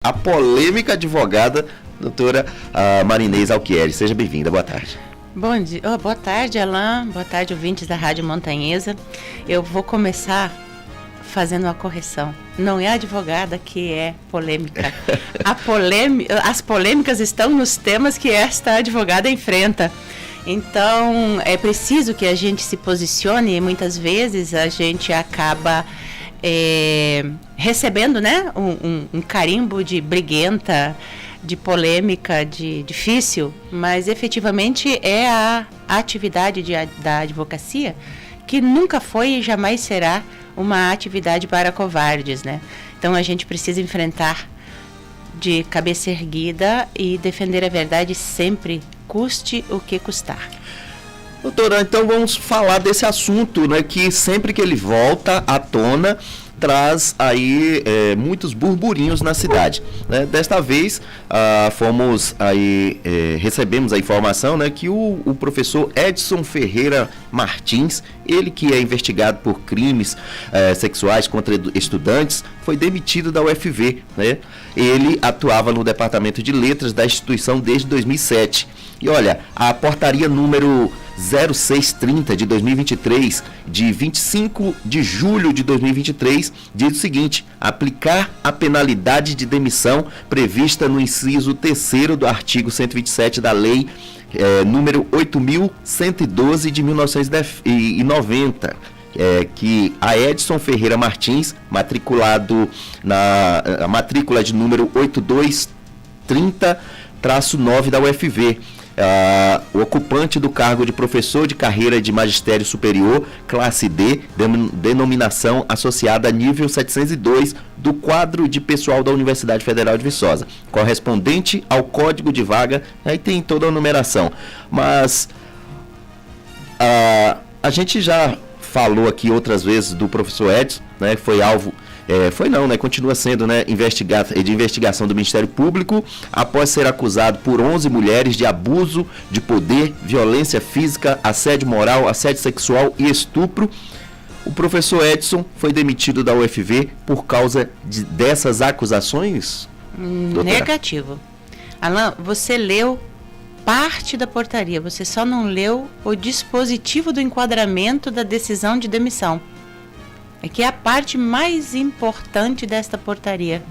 A polêmica advogada, doutora Marinês Alquieri. Seja bem-vinda, boa tarde. Bom dia, boa tarde, Alain, boa tarde, ouvintes da Rádio Montanhesa. Eu vou começar fazendo uma correção. Não é a advogada que é polêmica. As polêmicas estão nos temas que esta advogada enfrenta. Então, é preciso que a gente se posicione e muitas vezes a gente acaba recebendo, né, um carimbo de briguenta, de polêmica, de difícil, mas efetivamente é a atividade da advocacia que nunca foi e jamais será uma atividade para covardes, né? Então a gente precisa enfrentar de cabeça erguida e defender a verdade sempre, custe o que custar. Doutora, então vamos falar desse assunto, né, que sempre que ele volta à tona, traz aí muitos burburinhos na cidade, né? Desta vez recebemos a informação, né, que o professor Edson Ferreira Martins, ele que é investigado por crimes sexuais contra estudantes, foi demitido da UFV, né? Ele atuava no departamento de letras da instituição desde 2007. E olha, a portaria número 0630 de 2023, de 25 de julho de 2023, diz o seguinte: aplicar a penalidade de demissão prevista no inciso 3º do artigo 127 da lei número 8.112 de 1990, que a Edson Ferreira Martins, matriculado na matrícula de número 8230-9 da UFV, o ocupante do cargo de professor de carreira de magistério superior, classe D, denominação associada a nível 702 do quadro de pessoal da Universidade Federal de Viçosa, correspondente ao código de vaga. Aí tem toda a numeração, mas a gente já falou aqui outras vezes do professor Edson, né, que foi alvo, continua sendo, né, de investigação do Ministério Público, após ser acusado por 11 mulheres de abuso de poder, violência física, assédio moral, assédio sexual e estupro. O professor Edson foi demitido da UFV por causa dessas acusações? Negativo. Alain, você leu parte da portaria, você só não leu o dispositivo do enquadramento da decisão de demissão. É que é a parte mais importante desta portaria.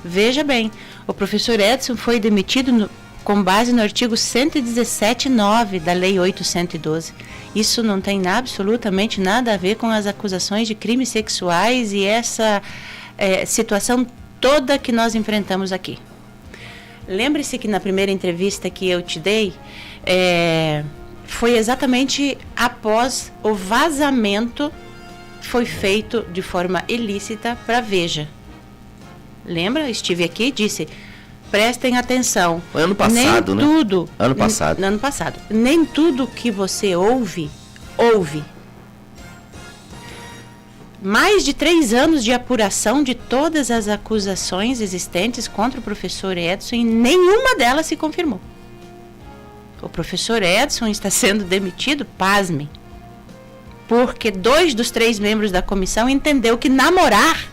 Veja bem, o professor Edson foi demitido com base no artigo 117.9 da Lei 8.112. Isso não tem absolutamente nada a ver com as acusações de crimes sexuais e essa situação toda que nós enfrentamos aqui. Lembre-se que na primeira entrevista que eu te dei, foi exatamente após o vazamento foi feito de forma ilícita para Veja. Lembra? Estive aqui e disse, prestem atenção. Foi ano passado, nem né? Tudo, ano passado. Ano passado. Nem tudo que você ouve. Mais de 3 anos de apuração de todas as acusações existentes contra o professor Edson e nenhuma delas se confirmou. O professor Edson está sendo demitido, pasme, porque 2 dos 3 membros da comissão entendeu que namorar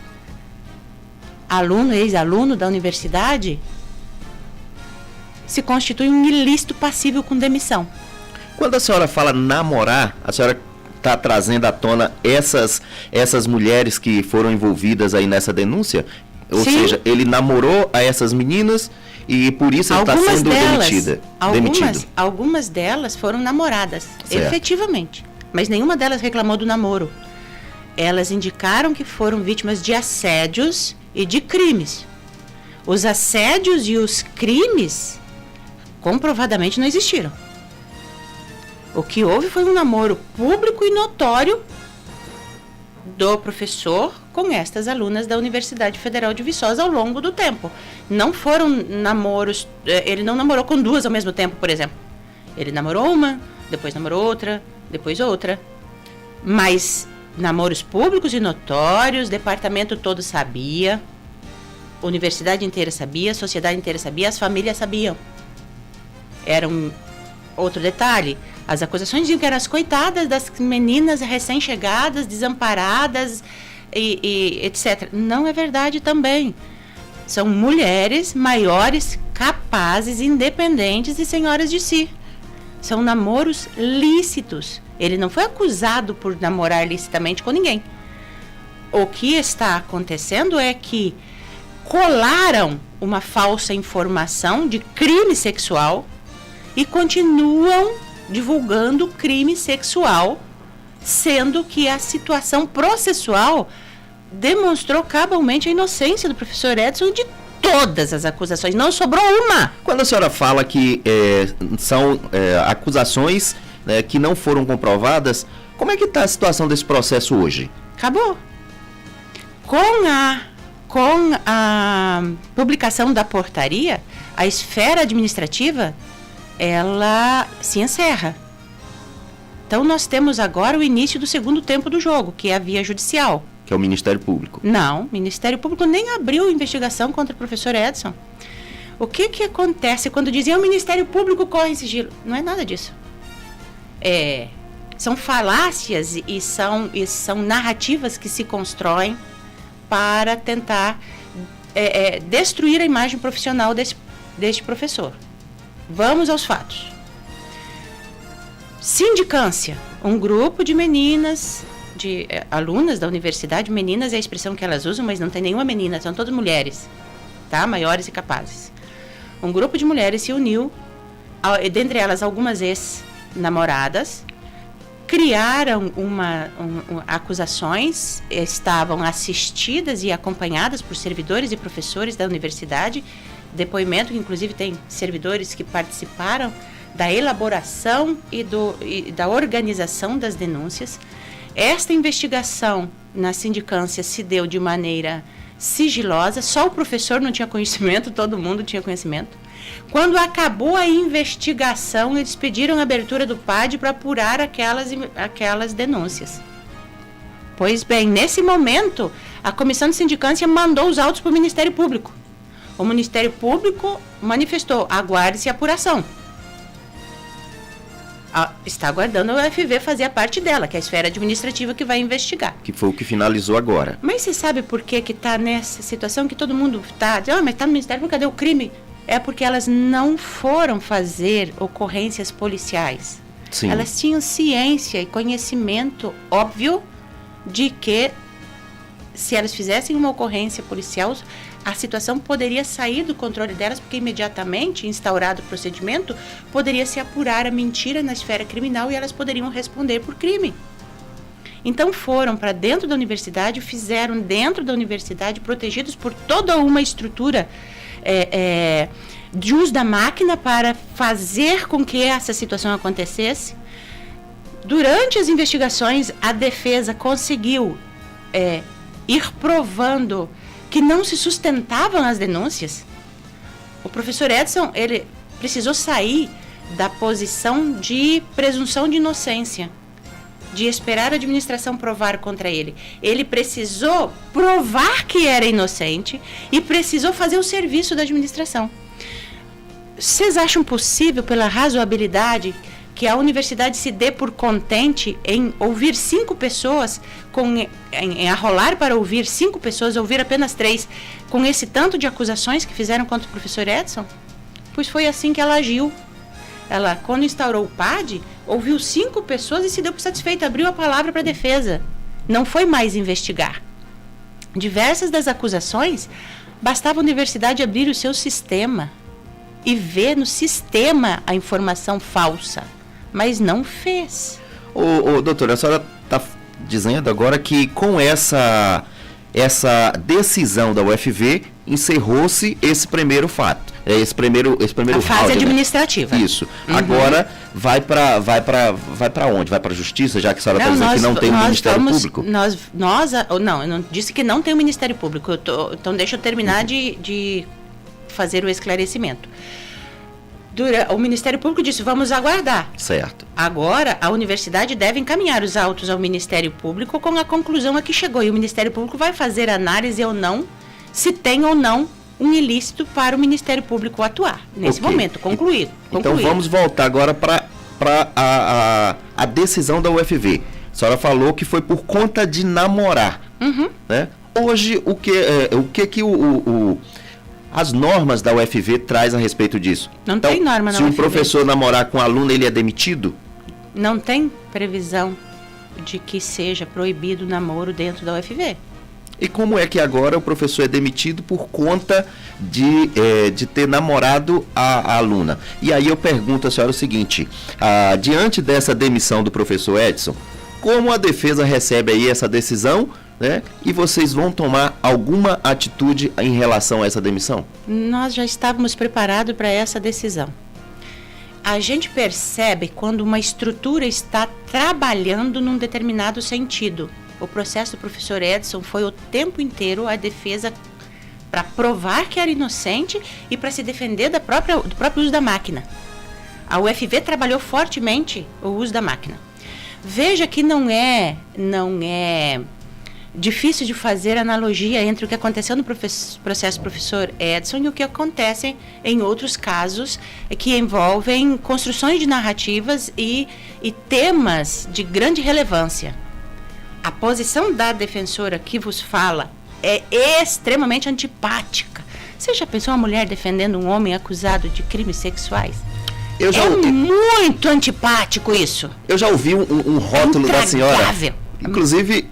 aluno, ex-aluno da universidade, se constitui um ilícito passível com demissão. Quando a senhora fala namorar, a senhora está trazendo à tona essas mulheres que foram envolvidas aí nessa denúncia? Ou Sim. seja, ele namorou a essas meninas e por isso ele está sendo demitido. Algumas delas foram namoradas, certo, efetivamente. Mas nenhuma delas reclamou do namoro. Elas indicaram que foram vítimas de assédios e de crimes. Os assédios e os crimes comprovadamente não existiram. O que houve foi um namoro público e notório do professor com estas alunas da Universidade Federal de Viçosa ao longo do tempo. Não foram namoros, ele não namorou com 2 ao mesmo tempo, por exemplo. Ele namorou uma, depois namorou outra, depois outra. Mas namoros públicos e notórios, departamento todo sabia, universidade inteira sabia, a sociedade inteira sabia, as famílias sabiam. Era outro detalhe, as acusações diziam que eram as coitadas das meninas recém-chegadas, desamparadas e etc. Não é verdade também. São mulheres maiores, capazes, independentes e senhoras de si. São namoros lícitos. Ele não foi acusado por namorar licitamente com ninguém. O que está acontecendo é que colaram uma falsa informação de crime sexual e continuam divulgando crime sexual, sendo que a situação processual demonstrou cabalmente a inocência do professor Edson de todas as acusações. Não sobrou uma. Quando a senhora fala que são acusações que não foram comprovadas, como é que está a situação desse processo hoje? Acabou. Com a publicação da portaria, a esfera administrativa, ela se encerra. Então nós temos agora o início do segundo tempo do jogo, que é a via judicial. Que é o Ministério Público. Não, o Ministério Público nem abriu investigação contra o professor Edson. O que acontece quando dizem o Ministério Público corre em sigilo? Não é nada disso. São falácias e são narrativas que se constroem para tentar destruir a imagem profissional deste professor. Vamos aos fatos. Sindicância, um grupo de meninas, de alunas da universidade, meninas é a expressão que elas usam, mas não tem nenhuma menina, são todas mulheres, tá? Maiores e capazes. Um grupo de mulheres se uniu, dentre elas algumas ex-namoradas, criaram acusações, estavam assistidas e acompanhadas por servidores e professores da universidade, depoimento que inclusive tem servidores que participaram da elaboração e da organização das denúncias. Esta investigação na sindicância se deu de maneira sigilosa, só o professor não tinha conhecimento, todo mundo tinha conhecimento. Quando acabou a investigação, eles pediram a abertura do PAD para apurar aquelas denúncias. Pois bem, nesse momento, a comissão de sindicância mandou os autos para o Ministério Público. O Ministério Público manifestou, aguarde-se a apuração. Está aguardando a UFV fazer a parte dela, que é a esfera administrativa que vai investigar. Que foi o que finalizou agora. Mas você sabe por que está nessa situação que todo mundo está dizendo, mas está no Ministério Público, cadê o crime? É porque elas não foram fazer ocorrências policiais. Sim. Elas tinham ciência e conhecimento óbvio de que se elas fizessem uma ocorrência policial, a situação poderia sair do controle delas, porque imediatamente, instaurado o procedimento, poderia se apurar a mentira na esfera criminal e elas poderiam responder por crime. Então foram para dentro da universidade, fizeram dentro da universidade, protegidos por toda uma estrutura de uso da máquina para fazer com que essa situação acontecesse. Durante as investigações, a defesa conseguiu ir provando que não se sustentavam as denúncias. O professor Edson, ele precisou sair da posição de presunção de inocência, de esperar a administração provar contra ele. Ele precisou provar que era inocente e precisou fazer o serviço da administração. Vocês acham possível, pela razoabilidade, que a universidade se dê por contente em ouvir 5 pessoas, em arrolar para ouvir 5 pessoas, ouvir apenas 3, com esse tanto de acusações que fizeram contra o professor Edson? Pois foi assim que ela agiu. Ela, quando instaurou o PAD, ouviu 5 pessoas e se deu por satisfeita, abriu a palavra para a defesa. Não foi mais investigar. Diversas das acusações, bastava a universidade abrir o seu sistema e ver no sistema a informação falsa, mas não fez. Doutora, a senhora está dizendo agora que com essa decisão da UFV encerrou-se esse primeiro fato, esse primeiro a fase round, administrativa. Né? Isso. Uhum. Agora vai para onde? Vai para a Justiça, já que a senhora está dizendo que não tem o Ministério Público? Eu não disse que não tem o Ministério Público. Então deixa eu terminar de fazer o esclarecimento. O Ministério Público disse, vamos aguardar. Certo. Agora, a universidade deve encaminhar os autos ao Ministério Público com a conclusão a que chegou. E o Ministério Público vai fazer análise ou não, se tem ou não um ilícito para o Ministério Público atuar. Nesse momento, concluído. Então vamos voltar agora para a decisão da UFV. A senhora falou que foi por conta de namorar. Uhum. Né? Hoje, o que as normas da UFV traz a respeito disso? Não tem norma na UFV. Se um UFV. professor namorar com um aluno, ele é demitido? Não tem previsão de que seja proibido o namoro dentro da UFV. E como é que agora o professor é demitido por conta de ter namorado a aluna? E aí eu pergunto à senhora o seguinte, diante dessa demissão do professor Edson, como a defesa recebe aí essa decisão, né? E vocês vão tomar alguma atitude em relação a essa demissão? Nós já estávamos preparados para essa decisão. A gente percebe quando uma estrutura está trabalhando num determinado sentido. O processo do professor Edson foi o tempo inteiro a defesa para provar que era inocente e para se defender do próprio uso da máquina. A UFV trabalhou fortemente o uso da máquina. Veja que não é difícil de fazer analogia entre o que aconteceu no processo do professor Edson e o que acontece em outros casos que envolvem construções de narrativas e temas de grande relevância. A posição da defensora que vos fala é extremamente antipática. Você já pensou uma mulher defendendo um homem acusado de crimes sexuais? Muito antipático isso. Eu já ouvi um rótulo da senhora. Inclusive,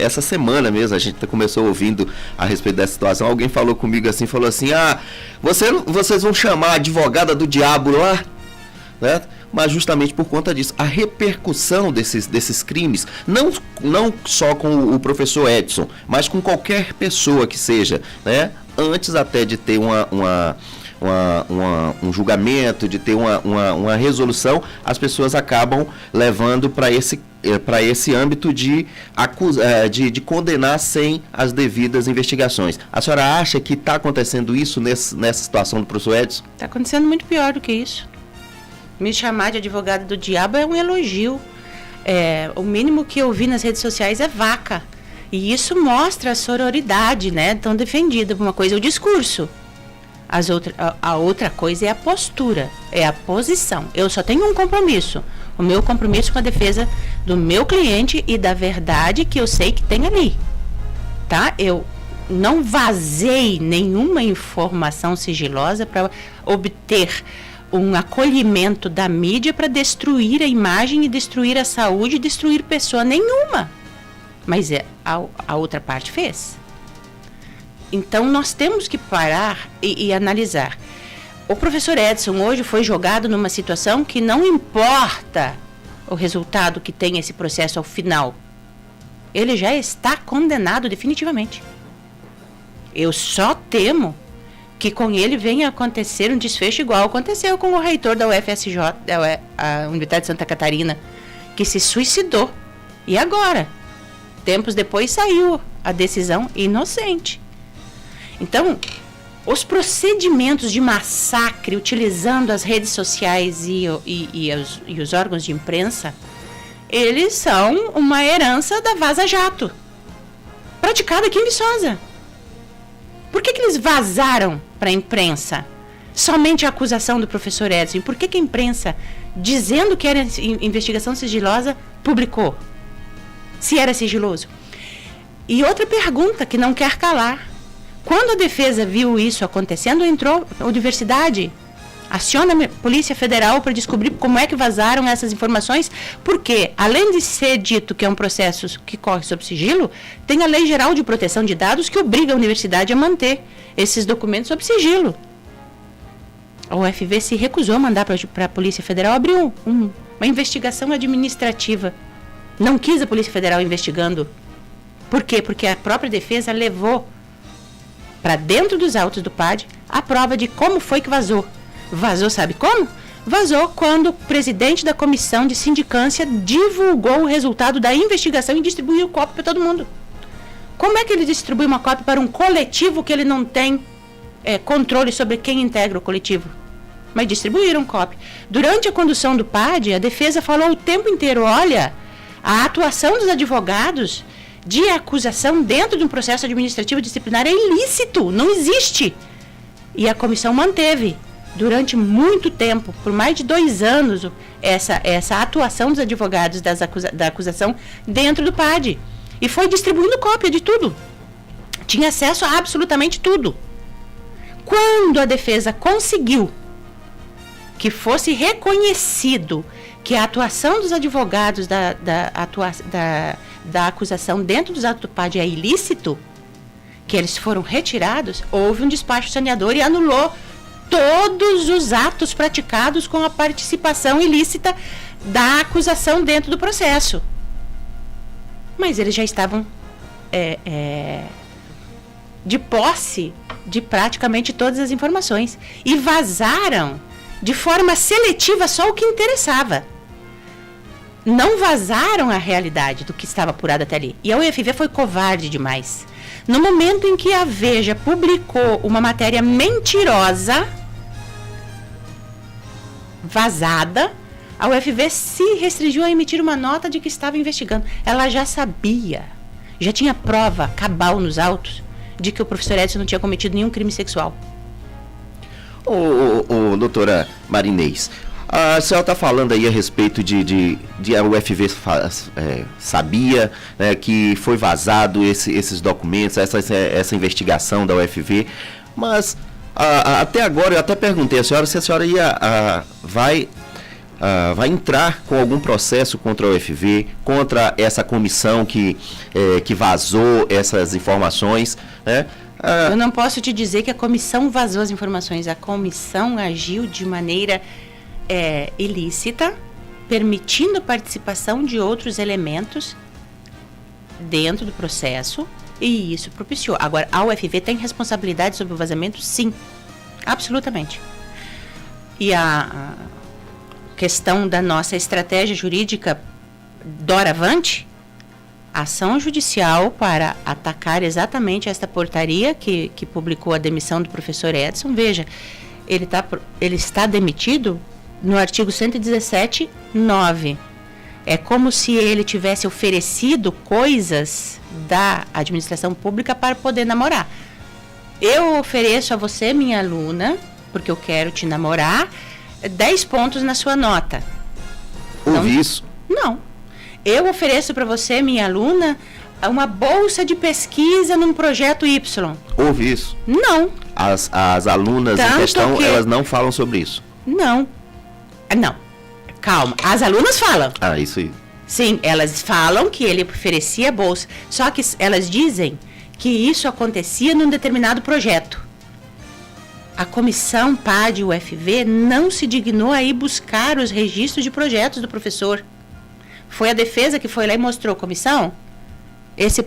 essa semana mesmo, a gente começou ouvindo a respeito dessa situação. Alguém falou comigo assim, falou assim, vocês vão chamar a advogada do diabo lá? Né? Mas justamente por conta disso, a repercussão desses crimes, não só com o professor Edson, mas com qualquer pessoa que seja, né? Antes até de ter um julgamento, de ter uma resolução, as pessoas acabam levando para esse âmbito de condenar sem as devidas investigações. A senhora acha que está acontecendo isso nessa situação do professor Edson? Está acontecendo muito pior do que isso. Me chamar de advogada do diabo é um elogio. O mínimo que eu vi nas redes sociais é vaca. E isso mostra a sororidade, né? Tão defendida. Uma coisa é o discurso. A outra coisa é a postura, é a posição. Eu só tenho um compromisso. O meu compromisso com a defesa do meu cliente e da verdade que eu sei que tem ali. Tá? Eu não vazei nenhuma informação sigilosa para obter um acolhimento da mídia para destruir a imagem e destruir a saúde e destruir pessoa nenhuma. Mas a outra parte fez. Então nós temos que parar e analisar. O professor Edson hoje foi jogado numa situação que não importa o resultado que tem esse processo ao final. Ele já está condenado definitivamente. Eu só temo que com ele venha acontecer um desfecho igual aconteceu com o reitor da UFSJ, a Universidade de Santa Catarina, que se suicidou. E agora? Tempos depois saiu a decisão inocente. Então, os procedimentos de massacre utilizando as redes sociais e os órgãos de imprensa, eles são uma herança da Vaza Jato, praticada aqui em Viçosa. Por que eles vazaram para a imprensa somente a acusação do professor Edson? Por que a imprensa, dizendo que era investigação sigilosa, publicou? Se era sigiloso. E outra pergunta que não quer calar. Quando a defesa viu isso acontecendo, entrou a universidade, aciona a Polícia Federal para descobrir como é que vazaram essas informações, porque, além de ser dito que é um processo que corre sob sigilo, tem a Lei Geral de Proteção de Dados que obriga a universidade a manter esses documentos sob sigilo. A UFV se recusou a mandar para a Polícia Federal abrir uma investigação administrativa. Não quis a Polícia Federal investigando. Por quê? Porque a própria defesa levou para dentro dos autos do PAD a prova de como foi que vazou. Vazou, sabe como? Vazou quando o presidente da comissão de sindicância divulgou o resultado da investigação e distribuiu cópia para todo mundo. Como é que ele distribui uma cópia para um coletivo que ele não tem controle sobre quem integra o coletivo? Mas distribuíram cópia. Durante a condução do PAD, a defesa falou o tempo inteiro, olha, a atuação dos advogados de acusação dentro de um processo administrativo disciplinar é ilícito, não existe. E a comissão manteve, durante muito tempo, por mais de 2 anos, essa atuação dos advogados da acusação dentro do PAD. E foi distribuindo cópia de tudo. Tinha acesso a absolutamente tudo. Quando a defesa conseguiu que fosse reconhecido que a atuação dos advogados da acusação dentro dos atos do PAD é ilícito, que eles foram retirados, houve um despacho saneador e anulou todos os atos praticados com a participação ilícita da acusação dentro do processo. Mas eles já estavam de posse de praticamente todas as informações e vazaram de forma seletiva só o que interessava. Não vazaram a realidade do que estava apurado até ali. E a UFV foi covarde demais. No momento em que a Veja publicou uma matéria mentirosa, vazada, a UFV se restringiu a emitir uma nota de que estava investigando. Ela já sabia, já tinha prova cabal nos autos de que o professor Edson não tinha cometido nenhum crime sexual. Doutora Marinês, a senhora está falando aí a respeito de a UFV sabia, né, que foi vazado esses documentos, essa investigação da UFV, mas até agora eu até perguntei à senhora se a senhora vai entrar com algum processo contra a UFV, contra essa comissão que vazou essas informações, né? Eu não posso te dizer que a comissão vazou as informações. A comissão agiu de maneira ilícita, permitindo a participação de outros elementos dentro do processo, e isso propiciou. Agora, a UFV tem responsabilidade sobre o vazamento? Sim, absolutamente. E a questão da nossa estratégia jurídica doravante, ação judicial para atacar exatamente esta portaria que publicou a demissão do professor Edson. Veja, ele está demitido no artigo 117(9). É como se ele tivesse oferecido coisas da administração pública para poder namorar. Eu ofereço a você, minha aluna, porque eu quero te namorar, 10 pontos na sua nota. Ouvi isso? Não. Eu ofereço para você, minha aluna, uma bolsa de pesquisa num projeto Y. Ouvi isso? Não. As alunas em questão, elas não falam sobre isso? Não. Não. Calma. As alunas falam. Ah, isso aí. Sim, elas falam que ele oferecia bolsa. Só que elas dizem que isso acontecia num determinado projeto. A comissão PAD UFV não se dignou a ir buscar os registros de projetos do professor. Foi a defesa que foi lá e mostrou, comissão, esse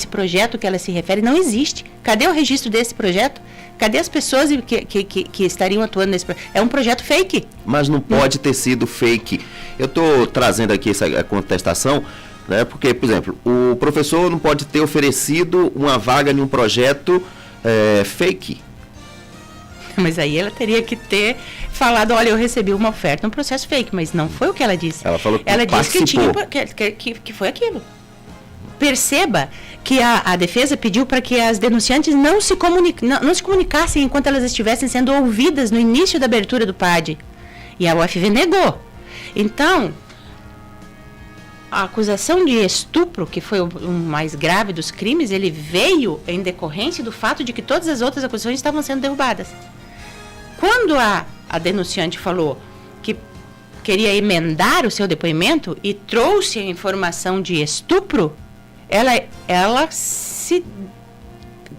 projeto que ela se refere não existe. Cadê o registro desse projeto? Cadê as pessoas que estariam atuando nesse projeto? É um projeto fake. Mas não pode ter sido fake. Eu estou trazendo aqui essa contestação, né, porque, por exemplo, o professor não pode ter oferecido uma vaga em um projeto fake. Mas aí ela teria que ter falado, olha, eu recebi uma oferta, um processo fake, mas não foi o que ela disse. Ela falou que ela disse que foi aquilo. Perceba que a defesa pediu para que as denunciantes não se comunicassem enquanto elas estivessem sendo ouvidas no início da abertura do PAD. E a UFV negou. Então, a acusação de estupro, que foi o mais grave dos crimes, ele veio em decorrência do fato de que todas as outras acusações estavam sendo derrubadas. Quando a denunciante falou que queria emendar o seu depoimento e trouxe a informação de estupro, ela se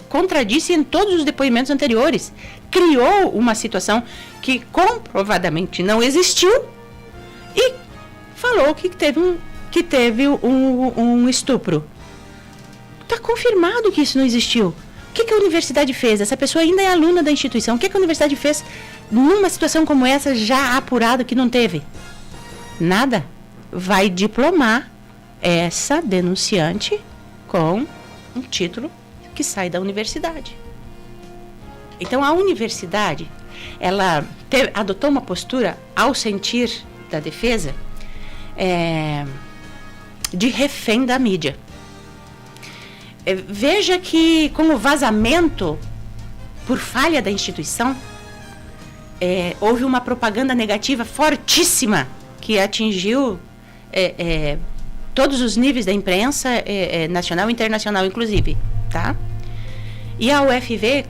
contradisse em todos os depoimentos anteriores. Criou uma situação que comprovadamente não existiu e falou que teve um estupro. Está confirmado que isso não existiu. O que a universidade fez? Essa pessoa ainda é aluna da instituição. O que a universidade fez numa situação como essa, já apurado que não teve? Nada. Vai diplomar essa denunciante com um título que sai da universidade. Então, a universidade, ela adotou uma postura, ao sentir da defesa, de refém da mídia. Veja que, com o vazamento, por falha da instituição, houve uma propaganda negativa fortíssima que atingiu todos os níveis da imprensa, nacional e internacional, inclusive, tá? E a UFV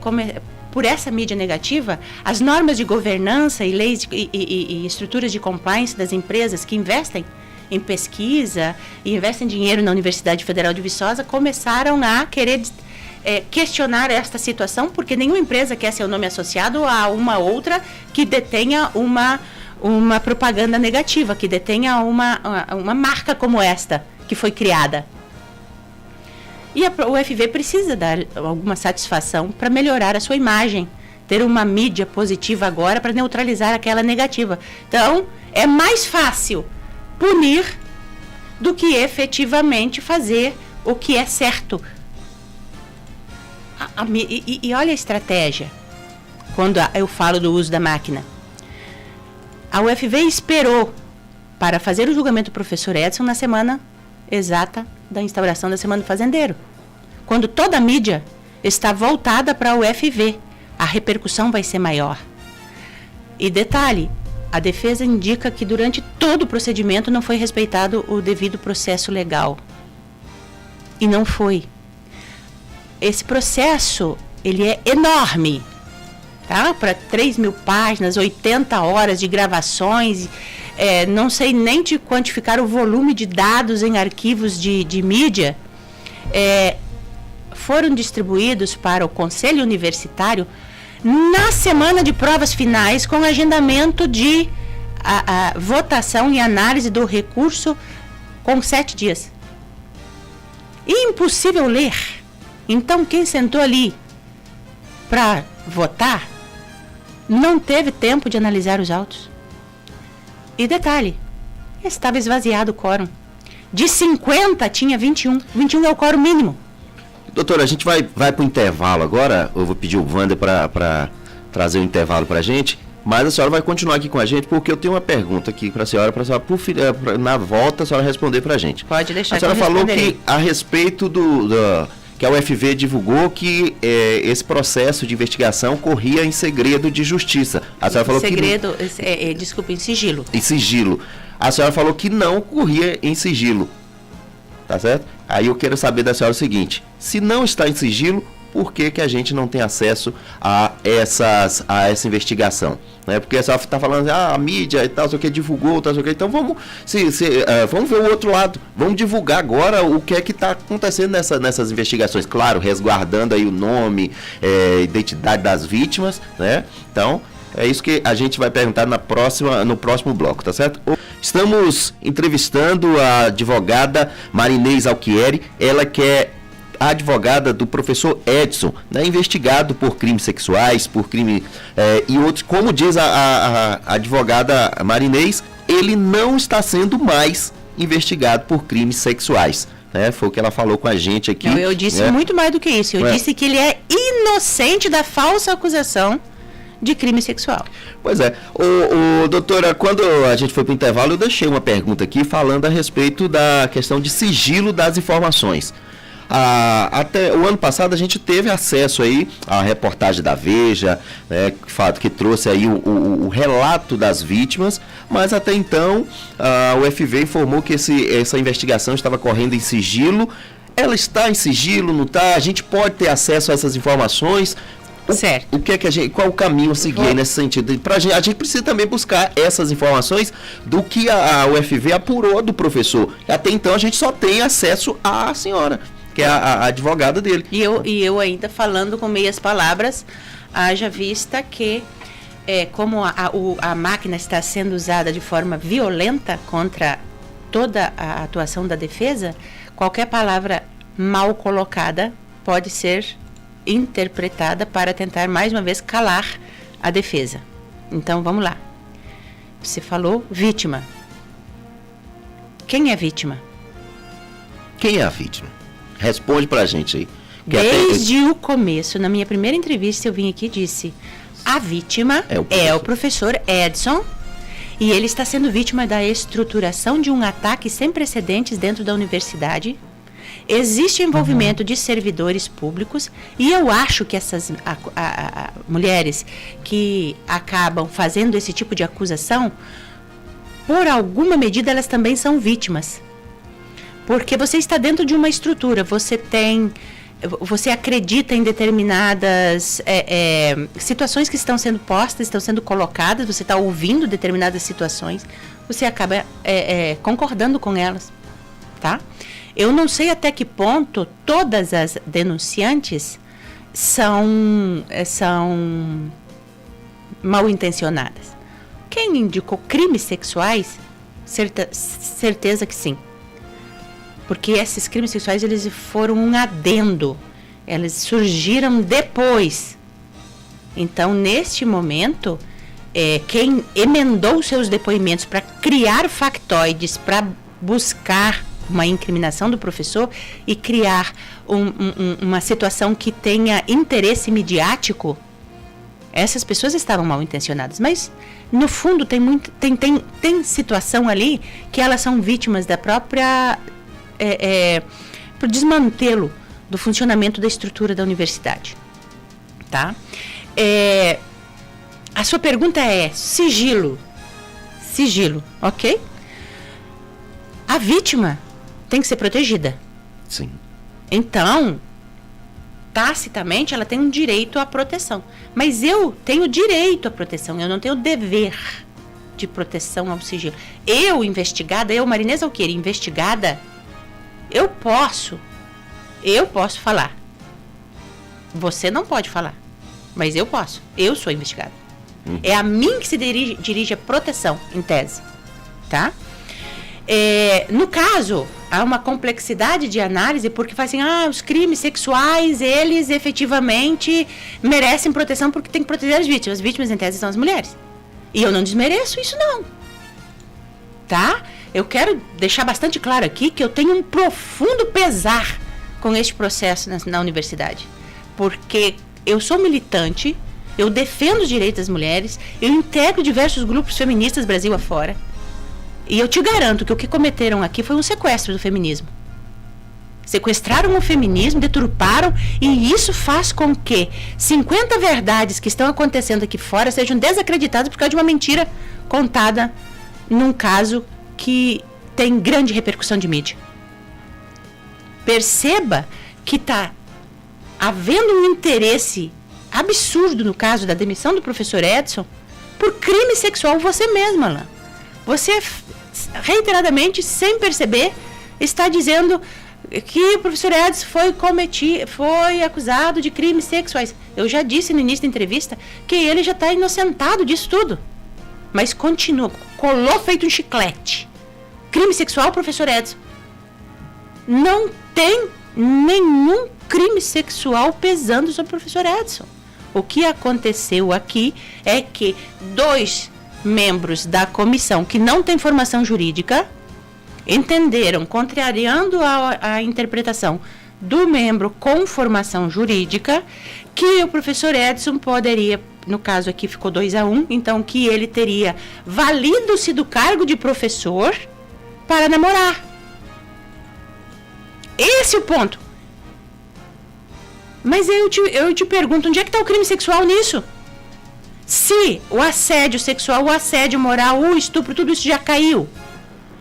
por essa mídia negativa, as normas de governança e leis e estruturas de compliance das empresas que investem em pesquisa e investem dinheiro na Universidade Federal de Viçosa começaram a querer questionar esta situação, porque nenhuma empresa quer ser o nome associado a uma outra que detenha uma propaganda negativa, que detenha uma marca como esta que foi criada. E o UFV precisa dar alguma satisfação para melhorar a sua imagem, ter uma mídia positiva agora para neutralizar aquela negativa. Então, é mais fácil punir do que efetivamente fazer o que é certo. E olha a estratégia, quando eu falo do uso da máquina. A UFV esperou para fazer o julgamento do professor Edson na semana exata da instauração da Semana do Fazendeiro, quando toda a mídia está voltada para a UFV. A repercussão vai ser maior. E detalhe, a defesa indica que durante todo o procedimento não foi respeitado o devido processo legal. E não foi. Esse processo, ele é enorme, tá? Para 3.000 páginas, 80 horas de gravações, não sei nem te quantificar o volume de dados em arquivos de mídia, foram distribuídos para o Conselho Universitário na semana de provas finais, com agendamento de votação e análise do recurso com 7 dias. Impossível ler. Então, quem sentou ali para votar não teve tempo de analisar os autos. E detalhe, estava esvaziado o quórum. De 50 tinha 21. 21 é o quórum mínimo. Doutora, a gente vai para o intervalo agora. Eu vou pedir o Wander para trazer o intervalo para a gente. Mas a senhora vai continuar aqui com a gente, porque eu tenho uma pergunta aqui para a senhora, na volta a senhora responder para a gente. Pode deixar. A senhora falou que a respeito que a UFV divulgou que esse processo de investigação corria em segredo de justiça. A senhora falou segredo, desculpa, em sigilo. Em sigilo. A senhora falou que não corria em sigilo. Tá certo? Aí eu quero saber da senhora o seguinte: se não está em sigilo, por que a gente não tem acesso a essa investigação? Né? Porque a senhora está falando, a mídia e tal, sei o que, divulgou, tal, sei o que. Então vamos ver o outro lado. Vamos divulgar agora o que é que está acontecendo nessas investigações. Claro, resguardando aí o nome, identidade das vítimas, né? Então, é isso que a gente vai perguntar no próximo bloco, tá certo? Estamos entrevistando a advogada Marinês Alquieri, ela que é a advogada do professor Edson, né, investigado por crimes sexuais, por crime e outros. Como diz a advogada Marinês, ele não está sendo mais investigado por crimes sexuais. Né? Foi o que ela falou com a gente aqui. Não, eu disse muito mais do que isso. Eu disse que ele é inocente da falsa acusação de crime sexual. Pois é. Doutora, quando a gente foi para o intervalo, eu deixei uma pergunta aqui falando a respeito da questão de sigilo das informações. Até o ano passado a gente teve acesso aí à reportagem da Veja, né, que trouxe aí o relato das vítimas, mas até então a UFV informou que essa investigação estava correndo em sigilo. Ela está em sigilo, não está? A gente pode ter acesso a essas informações? Certo. Qual o caminho a seguir nesse sentido? A gente precisa também buscar essas informações do que a UFV apurou do professor. Até então a gente só tem acesso à senhora, que é a advogada dele. E eu ainda falando com meias palavras, haja vista que como a máquina está sendo usada de forma violenta contra toda a atuação da defesa, qualquer palavra mal colocada pode ser interpretada para tentar mais uma vez calar a defesa. Então vamos lá. Você falou vítima. Quem é vítima? Quem é a vítima? Responde pra gente aí. Desde o começo, na minha primeira entrevista, eu vim aqui e disse: a vítima é o professor Edson, e ele está sendo vítima da estruturação de um ataque sem precedentes dentro da universidade. Existe envolvimento de servidores públicos, e eu acho que essas mulheres que acabam fazendo esse tipo de acusação, por alguma medida elas também são vítimas. Porque você está dentro de uma estrutura, você tem você acredita em determinadas situações que estão sendo postas, estão sendo colocadas, você está ouvindo determinadas situações, você acaba concordando com elas, tá? Eu não sei até que ponto todas as denunciantes são mal intencionadas. Quem indicou crimes sexuais, certeza que sim. Porque esses crimes sexuais, eles foram um adendo. Eles surgiram depois. Então, neste momento, quem emendou seus depoimentos para criar factoides, para buscar uma incriminação do professor e criar uma situação que tenha interesse midiático, essas pessoas estavam mal intencionadas. Mas, no fundo, tem situação ali que elas são vítimas da própria... para o desmantelo do funcionamento da estrutura da universidade, tá? A sua pergunta é sigilo, ok? A vítima tem que ser protegida. Sim. Então, tacitamente, ela tem um direito à proteção. Mas eu tenho direito à proteção, eu não tenho dever de proteção ao sigilo. Eu, investigada, Marinês Alqueire, investigada, eu posso falar. Você não pode falar, mas eu posso. Eu sou investigada. É a mim que se dirige a proteção, em tese, tá? No caso, há uma complexidade de análise, porque fazem, os crimes sexuais, eles efetivamente merecem proteção porque tem que proteger as vítimas. As vítimas, em tese, são as mulheres. E eu não desmereço isso, não. Tá? Eu quero deixar bastante claro aqui que eu tenho um profundo pesar com este processo na universidade. Porque eu sou militante, eu defendo os direitos das mulheres, eu integro diversos grupos feministas Brasil afora. E eu te garanto que o que cometeram aqui foi um sequestro do feminismo. Sequestraram o feminismo, deturparam, e isso faz com que 50 verdades que estão acontecendo aqui fora sejam desacreditadas por causa de uma mentira contada num caso que tem grande repercussão de mídia. Perceba que está havendo um interesse absurdo no caso da demissão do professor Edson por crime sexual você mesma, Alain. Você reiteradamente, sem perceber, está dizendo que o professor Edson foi acusado de crimes sexuais. Eu já disse no início da entrevista que ele já está inocentado disso tudo. Mas continua, colou feito um chiclete. Crime sexual, professor Edson. Não tem nenhum crime sexual pesando sobre o professor Edson. O que aconteceu aqui é que 2 membros da comissão que não têm formação jurídica entenderam, contrariando a interpretação do membro com formação jurídica, que o professor Edson poderia, no caso aqui ficou 2-1, então que ele teria valido-se do cargo de professor para namorar. Esse é o ponto. Mas eu te pergunto, onde é que está o crime sexual nisso? Se o assédio sexual, o assédio moral, o estupro, tudo isso já caiu.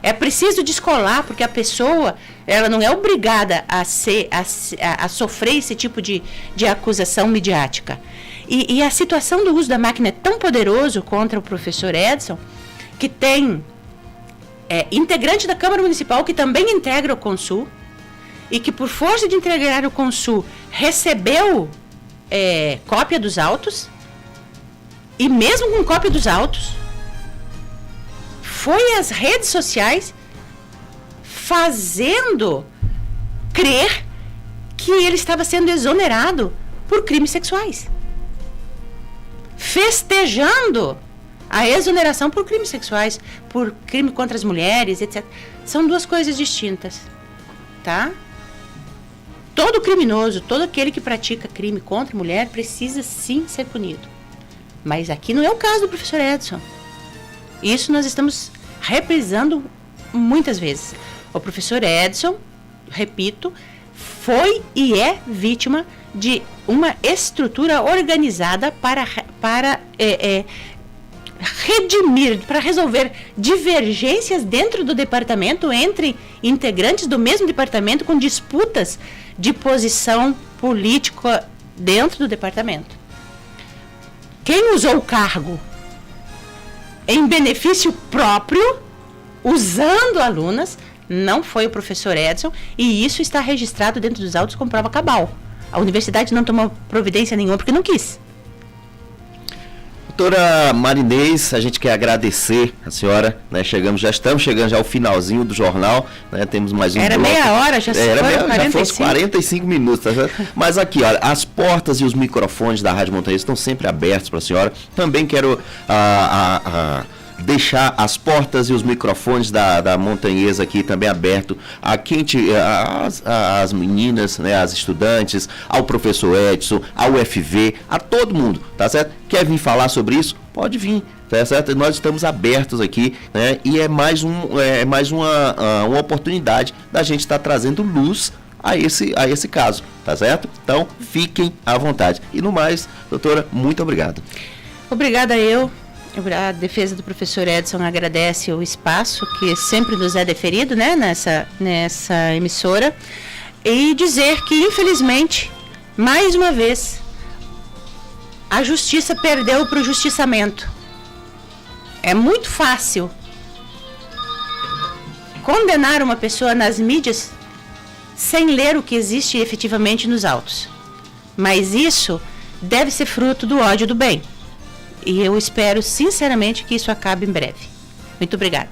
É preciso descolar, porque a pessoa, ela não é obrigada a sofrer esse tipo de acusação midiática. E a situação do uso da máquina é tão poderoso contra o professor Edson, que tem integrante da Câmara Municipal que também integra o Consul, e que por força de integrar o Consul recebeu cópia dos autos, e mesmo com cópia dos autos, foi às redes sociais fazendo crer que ele estava sendo exonerado por crimes sexuais. Festejando a exoneração por crimes sexuais, por crime contra as mulheres, etc. São 2 coisas distintas, tá? Todo criminoso, todo aquele que pratica crime contra a mulher precisa sim ser punido. Mas aqui não é o caso do professor Edson. Isso nós estamos reprisando muitas vezes. O professor Edson, repito, foi e é vítima de uma estrutura organizada para redimir, para resolver divergências dentro do departamento entre integrantes do mesmo departamento com disputas de posição político dentro do departamento. Quem usou o cargo em benefício próprio, usando alunas, não foi o professor Edson, e isso está registrado dentro dos autos com prova cabal. A universidade não tomou providência nenhuma porque não quis. Doutora Marinês, a gente quer agradecer a senhora, né? Já estamos chegando ao finalzinho do jornal, né? Temos mais um bloco. Meia hora, já foram 45 minutos, tá certo? Mas aqui, olha, as portas e os microfones da Rádio Montanhesa estão sempre abertos para a senhora. Também quero deixar as portas e os microfones da Montanhesa aqui também aberto a quem as meninas, né, as estudantes, ao professor Edson, ao UFV, a todo mundo, tá certo? Quer vir falar sobre isso? Pode vir, tá certo? Nós estamos abertos aqui, né? E é mais uma oportunidade da gente estar trazendo luz a esse caso, tá certo? Então, fiquem à vontade. E no mais, doutora, muito obrigado. Obrigada a defesa do professor Edson agradece o espaço que sempre nos é deferido, né, nessa emissora, e dizer que, infelizmente, mais uma vez, a justiça perdeu para o justiçamento. É muito fácil condenar uma pessoa nas mídias sem ler o que existe efetivamente nos autos. Mas isso deve ser fruto do ódio do bem. E eu espero, sinceramente, que isso acabe em breve. Muito obrigada.